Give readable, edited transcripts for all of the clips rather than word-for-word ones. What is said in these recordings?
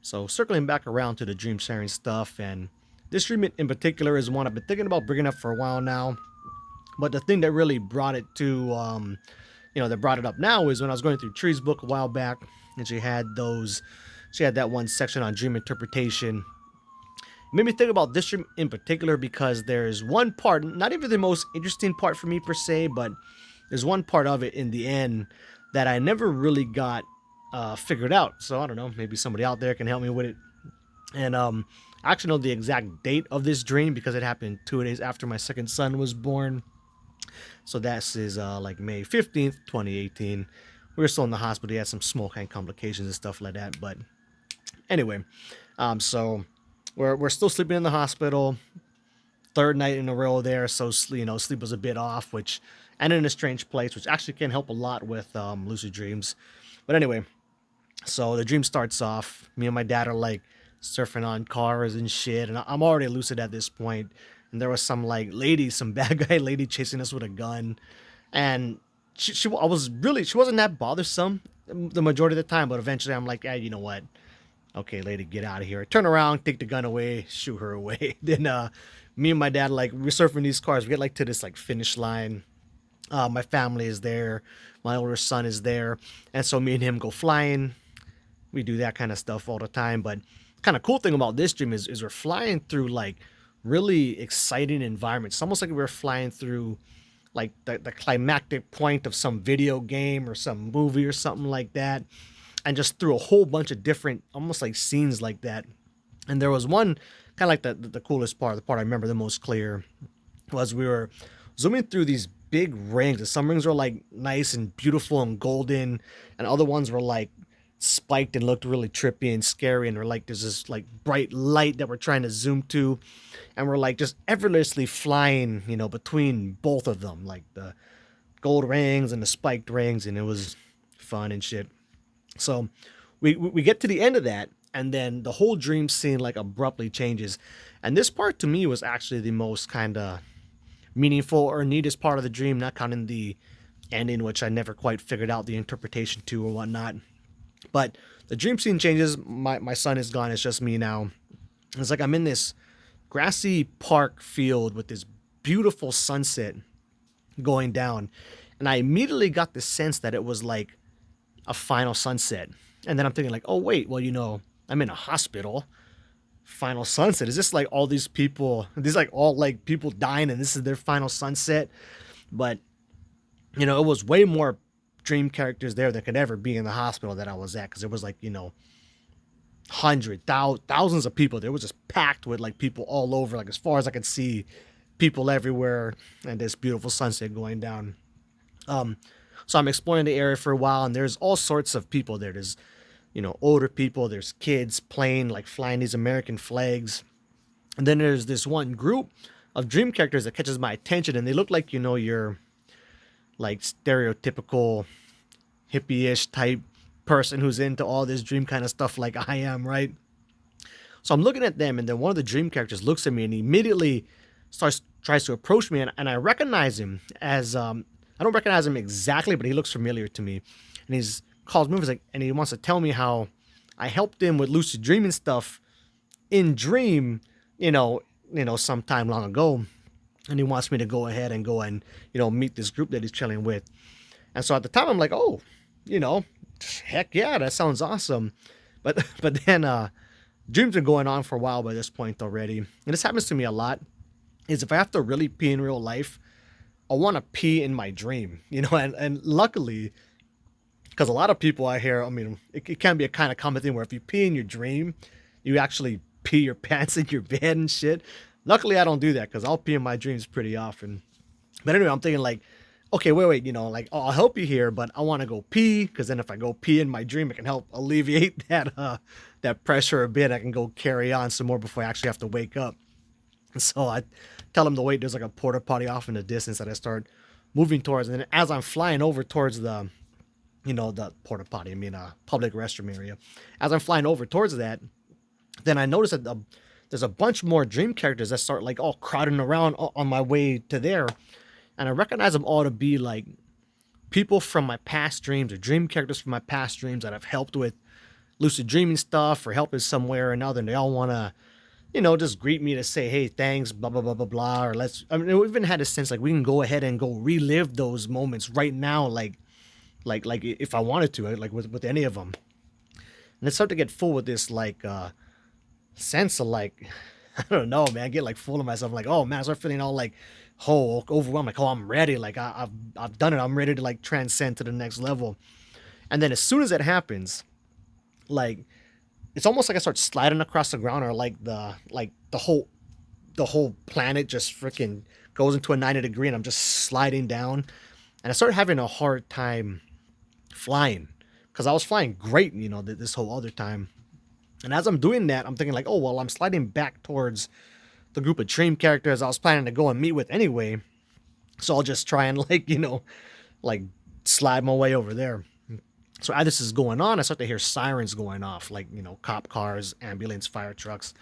So circling back around to the dream sharing stuff, and this dream in particular is one I've been thinking about bringing up for a while now. But the thing that really brought it to, that brought it up now is when I was going through Tree's book a while back, and she had that one section on dream interpretation. It made me think about this dream in particular because there's one part, not even the most interesting part for me per se, but there's one part of it in the end that I never really got figured out. So I don't know, maybe somebody out there can help me with it. And I actually know the exact date of this dream because it happened 2 days after my second son was born. So that's is like May 15th, 2018. We were still in the hospital. He had some small kind of complications and stuff like that. But anyway, so we're still sleeping in the hospital. Third night in a row there, so sleep was a bit off, which and in a strange place, which actually can help a lot with lucid dreams. But anyway, so the dream starts off. Me and my dad are like surfing on cars and shit, and I'm already lucid at this point. And there was some like lady, some bad guy lady chasing us with a gun, and she wasn't that bothersome the majority of the time, but eventually I'm like, yeah, you know what? Okay, lady, get out of here. Turn around, take the gun away, shoot her away. Then me and my dad like we're surfing these cars. We get like to this like finish line. My family is there. My older son is there, and so me and him go flying. We do that kind of stuff all the time. But kind of cool thing about this dream is we're flying through like really exciting environments. It's almost like we're flying through like the climactic point of some video game or some movie or something like that, and just through a whole bunch of different almost like scenes like that. And there was one kind of like the coolest part, the part I remember the most clear, was we were zooming through these big rings. And some rings were like nice and beautiful and golden, and other ones were like spiked and looked really trippy and scary. And we're like, there's this like bright light that we're trying to zoom to, and we're like just effortlessly flying, between both of them, like the gold rings and the spiked rings, and it was fun and shit. So we get to the end of that, and then the whole dream scene like abruptly changes. And this part to me was actually the most kind of meaningful or neatest part of the dream, not counting the ending, which I never quite figured out the interpretation to or whatnot. But the dream scene changes. My son is gone. It's just me now. It's like I'm in this grassy park field with this beautiful sunset going down. And I immediately got the sense that it was like a final sunset. And then I'm thinking like, oh wait, well, I'm in a hospital. Final sunset. Is this like all these people? These like all like people dying, and this is their final sunset. But it was way more dream characters there than could ever be in the hospital that I was at, because it was like thousands of people. There was just packed with like people all over, like as far as I could see, people everywhere, and this beautiful sunset going down. So I'm exploring the area for a while, and there's all sorts of people there. There's older people, there's kids playing, like flying these American flags. And then there's this one group of dream characters that catches my attention, and they look like, your like stereotypical hippie-ish type person who's into all this dream kind of stuff like I am, right? So I'm looking at them, and then one of the dream characters looks at me and he immediately tries to approach me, and I recognize him as I don't recognize him exactly, but he looks familiar to me. And he's calls me, and he wants to tell me how I helped him with lucid dreaming stuff in dream, sometime long ago. And he wants me to go ahead and go and, meet this group that he's chilling with. And so at the time I'm like, oh, heck yeah, that sounds awesome. But then dreams been going on for a while by this point already. And this happens to me a lot, is if I have to really pee in real life, I want to pee in my dream, and luckily, because a lot of people I hear, it can be a kind of common thing where if you pee in your dream, you actually pee your pants in your bed and shit. Luckily, I don't do that because I'll pee in my dreams pretty often. But anyway, I'm thinking like, okay, wait, like, oh, I'll help you here, but I want to go pee, because then if I go pee in my dream, it can help alleviate that pressure a bit. I can go carry on some more before I actually have to wake up. So I tell him to wait. There's like a porta potty off in the distance that I start moving towards, and then as I'm flying over towards the porta potty, public restroom area. As I'm flying over towards that, then I notice that there's a bunch more dream characters that start like all crowding around on my way to there. And I recognize them all to be like people from my past dreams, or dream characters from my past dreams that I've helped with lucid dreaming stuff or helping somewhere or another, and they all want to, just greet me to say, hey, thanks, blah, blah, blah, blah, blah. Or I mean, we even had a sense like we can go ahead and go relive those moments right now, like if I wanted to, like with any of them. And it started to get full with this, like, sense of, like, I don't know, man, I get like full of myself. Like, oh, man, I start feeling all like, oh, overwhelmed. Like, oh, I'm ready. Like, I've done it. I'm ready to like transcend to the next level. And then as soon as that happens, like, it's almost like I start sliding across the ground, or like the whole planet just freaking goes into a 90 degree, and I'm just sliding down. And I started having a hard time flying because I was flying great, this whole other time. And as I'm doing that, I'm thinking like, oh well, I'm sliding back towards the group of dream characters I was planning to go and meet with anyway. So I'll just try and like, like slide my way over there. So as this is going on, I start to hear sirens going off, like, cop cars, ambulance, fire trucks.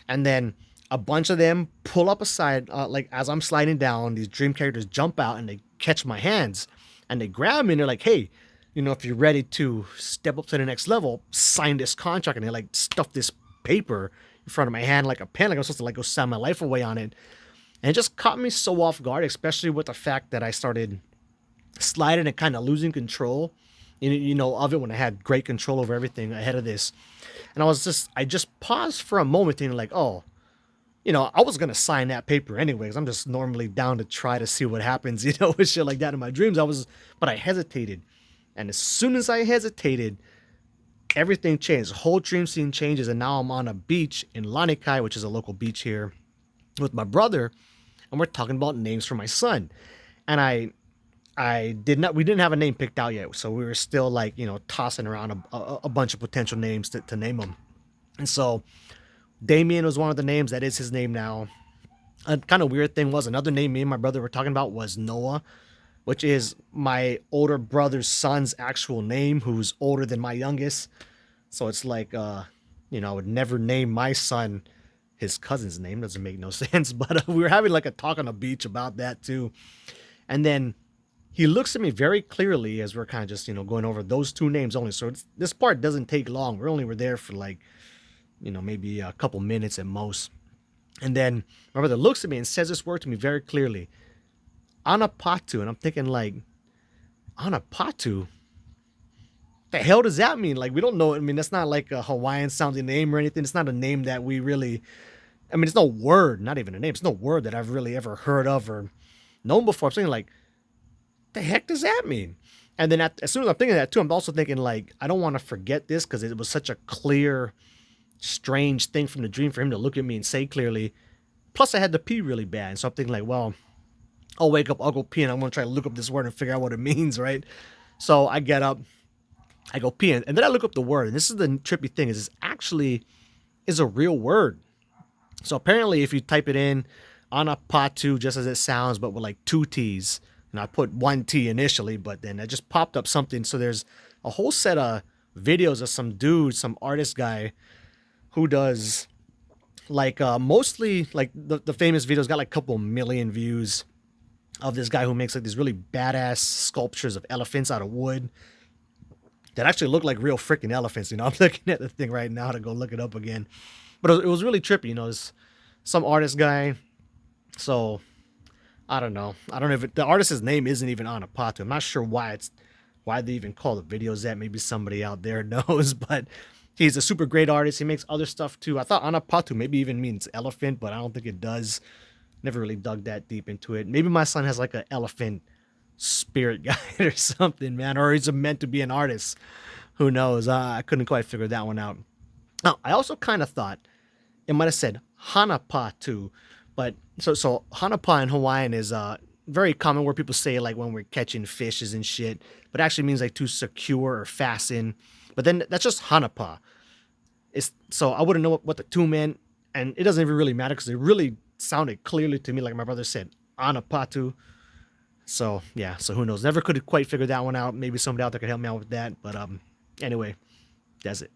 And then a bunch of them pull up aside, like as I'm sliding down, these dream characters jump out and they catch my hands and they grab me and they're like, hey, if you're ready to step up to the next level, sign this contract. And they like stuff this paper in front of my hand like a pen, like I'm supposed to like go sign my life away on it. And it just caught me so off guard, especially with the fact that I started sliding and kind of losing control, of it when I had great control over everything ahead of this. And I just paused for a moment thinking like, oh, I was going to sign that paper anyways. I'm just normally down to try to see what happens, with shit like that in my dreams. But I hesitated. And as soon as I hesitated, everything changed. The whole dream scene changes. And now I'm on a beach in Lanikai, which is a local beach here, with my brother. And we're talking about names for my son. And we didn't have a name picked out yet. So we were still like, tossing around a bunch of potential names to name him. And so Damien was one of the names. That is his name now. A kind of weird thing was another name me and my brother were talking about was Noah, which is my older brother's son's actual name, who's older than my youngest. So it's like, I would never name my son his cousin's name. Doesn't make no sense. But we were having like a talk on the beach about that too. And then he looks at me very clearly as we're kind of just, going over those two names only. So this part doesn't take long. We're there for like, maybe a couple minutes at most. And then my brother looks at me and says this word to me very clearly. Anapattu. And I'm thinking like, Anapattu? The hell does that mean? Like, we don't know. I mean, that's not like a Hawaiian sounding name or anything. It's not a name that we really, I mean, it's no word, not even a name. It's no word that I've really ever heard of or known before. I'm thinking like, the heck does that mean? And then as soon as I'm thinking that too, I'm also thinking like, I don't want to forget this because it was such a clear, strange thing from the dream for him to look at me and say clearly. Plus I had to pee really bad. And so I'm thinking like, well, I'll wake up, I'll go pee, and I'm going to try to look up this word and figure out what it means, right? So I get up, I go pee, and then I look up the word. And this is the trippy thing, is this actually is a real word. So apparently if you type it in, Anapattu, just as it sounds, but with like two T's, and I put one T initially, but then it just popped up something. So there's a whole set of videos of some dude, some artist guy who does like mostly like the famous videos got like a couple million views of this guy who makes like these really badass sculptures of elephants out of wood that actually look like real freaking elephants. I'm looking at the thing right now to go look it up again. But it was really trippy, it's some artist guy. So I don't know. I don't know if the artist's name isn't even Anapattu. I'm not sure why they even call the videos that. Maybe somebody out there knows, but he's a super great artist. He makes other stuff too. I thought Anapattu maybe even means elephant, but I don't think it does. Never really dug that deep into it. Maybe my son has like an elephant spirit guide or something, man, or he's meant to be an artist. Who knows? I couldn't quite figure that one out. Now, I also kind of thought it might have said Hanapatu, but so Hanapa in Hawaiian is very common where people say like when we're catching fishes and shit, but actually means like to secure or fasten. But then that's just Hanapa. So I wouldn't know what the two meant, and it doesn't even really matter because it really sounded clearly to me like my brother said Anapatu. So yeah, so who knows? Never could quite figure that one out. Maybe somebody out there could help me out with that. But anyway, that's it.